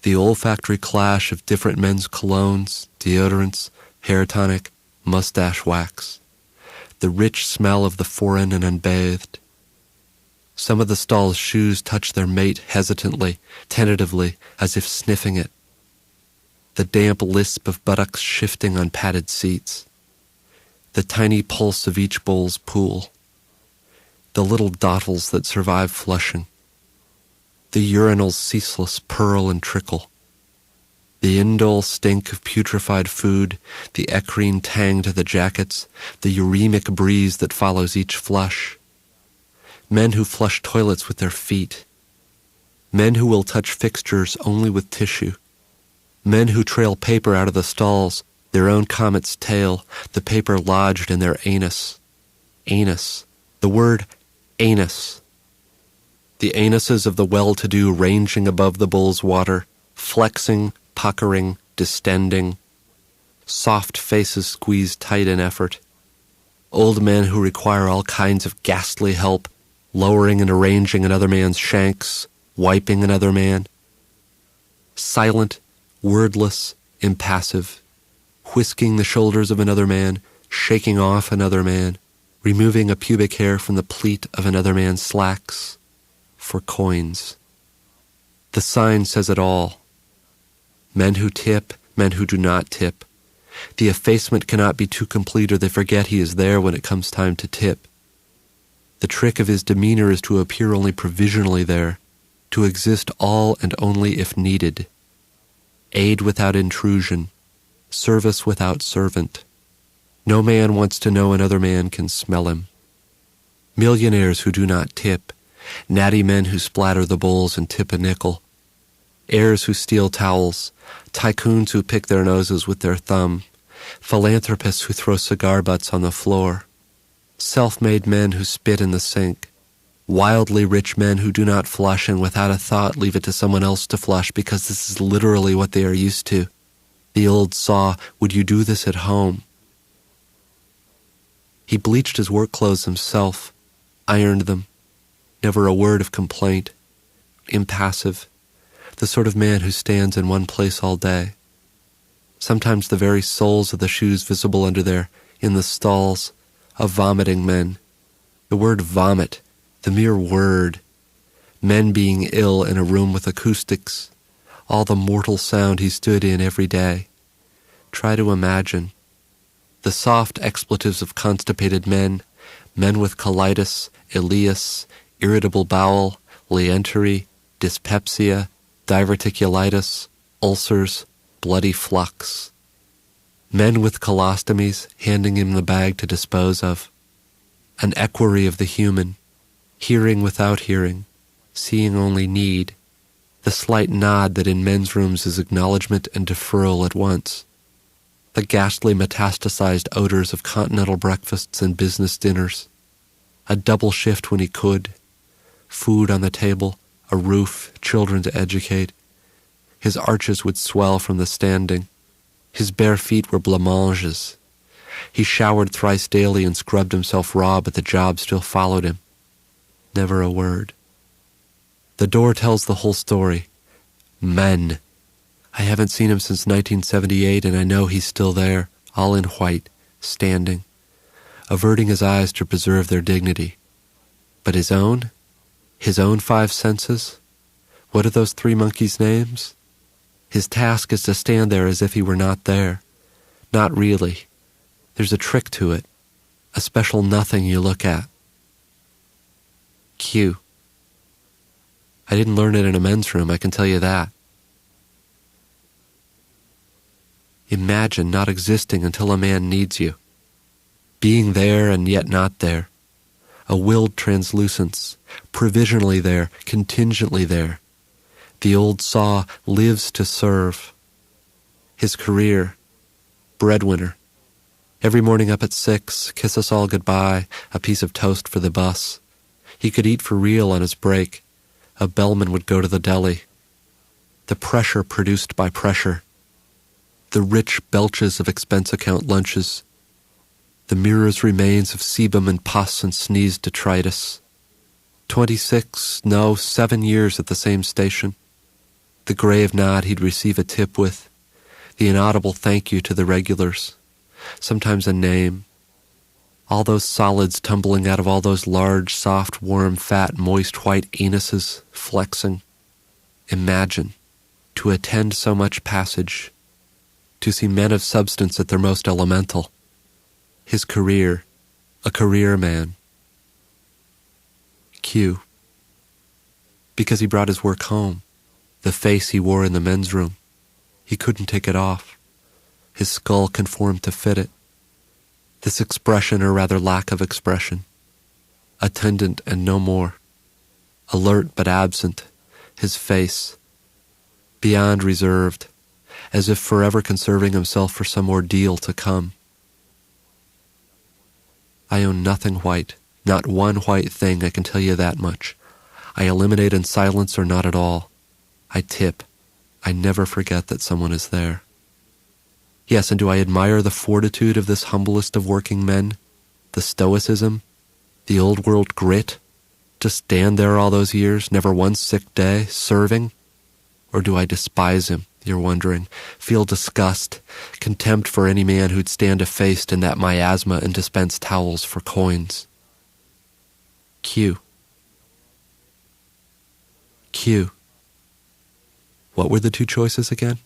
The olfactory clash of different men's colognes, deodorants, hair tonic, mustache wax. The rich smell of the foreign and unbathed. Some of the stall's shoes touch their mate hesitantly, tentatively, as if sniffing it. The damp lisp of buttocks shifting on padded seats. The tiny pulse of each bowl's pool. The little dottles that survive flushing. The urinal's ceaseless purl and trickle. The indole stink of putrefied food, the eccrine tang to the jackets, the uremic breeze that follows each flush. Men who flush toilets with their feet. Men who will touch fixtures only with tissue. Men who trail paper out of the stalls, their own comet's tail, the paper lodged in their anus. Anus. The word anus. The anuses of the well-to-do ranging above the bull's water, flexing, puckering, distending. Soft faces squeezed tight in effort. Old men who require all kinds of ghastly help, lowering and arranging another man's shanks, wiping another man. Silent, wordless, impassive, whisking the shoulders of another man, shaking off another man, removing a pubic hair from the pleat of another man's slacks, for coins. The sign says it all. Men who tip, men who do not tip. The effacement cannot be too complete or they forget he is there when it comes time to tip. The trick of his demeanor is to appear only provisionally there, to exist all and only if needed. Aid without intrusion, service without servant. No man wants to know another man can smell him. Millionaires who do not tip, natty men who splatter the bowls and tip a nickel, heirs who steal towels, tycoons who pick their noses with their thumb, philanthropists who throw cigar butts on the floor, self-made men who spit in the sink, wildly rich men who do not flush and without a thought leave it to someone else to flush because this is literally what they are used to. The old saw, would you do this at home? He bleached his work clothes himself, ironed them, never a word of complaint, impassive, the sort of man who stands in one place all day. Sometimes the very soles of the shoes visible under there, in the stalls, of vomiting men. The word vomit, the mere word. Men being ill in a room with acoustics, all the mortal sound he stood in every day. Try to imagine. The soft expletives of constipated men, men with colitis, ileus, irritable bowel, lientery, dyspepsia, diverticulitis, ulcers, bloody flux. Men with colostomies handing him the bag to dispose of. An equerry of the human, hearing without hearing, seeing only need, the slight nod that in men's rooms is acknowledgement and deferral at once. The ghastly metastasized odors of continental breakfasts and business dinners. A double shift when he could. Food on the table, a roof, children to educate. His arches would swell from the standing. His bare feet were blancmanges. He showered thrice daily and scrubbed himself raw, but the job still followed him. Never a word. The door tells the whole story. Men. I haven't seen him since 1978, and I know he's still there, all in white, standing, averting his eyes to preserve their dignity. But his own 5 senses? What are those 3 monkeys' names? His task is to stand there as if he were not there. Not really. There's a trick to it, a special nothing you look at. Q. I didn't learn it in a men's room, I can tell you that. Imagine not existing until a man needs you. Being there and yet not there. A willed translucence, provisionally there, contingently there. The old saw lives to serve. His career, breadwinner. Every morning up at 6, kiss us all goodbye, a piece of toast for the bus. He could eat for real on his break. A bellman would go to the deli. The pressure produced by pressure. The rich belches of expense account lunches. The mirror's remains of sebum and pus and sneezed detritus. 7 years at the same station. the grave nod he'd receive a tip with, the inaudible thank you to the regulars, sometimes a name, all those solids tumbling out of all those large, soft, warm, fat, moist, white anuses flexing. Imagine, to attend so much passage, to see men of substance at their most elemental, his career, a career man. Q. Because he brought his work home, the face he wore in the men's room. He couldn't take it off. His skull conformed to fit it. This expression, or rather lack of expression. Attendant and no more. Alert but absent. His face, beyond reserved, as if forever conserving himself for some ordeal to come. I own nothing white, not one white thing, I can tell you that much. I eliminate in silence or not at all. I tip. I never forget that someone is there. Yes, and do I admire the fortitude of this humblest of working men? The stoicism? The old world grit? To stand there all those years, never one sick day, serving? Or do I despise him, you're wondering, feel disgust, contempt for any man who'd stand effaced in that miasma and dispense towels for coins? Q. Q. What were the two choices again?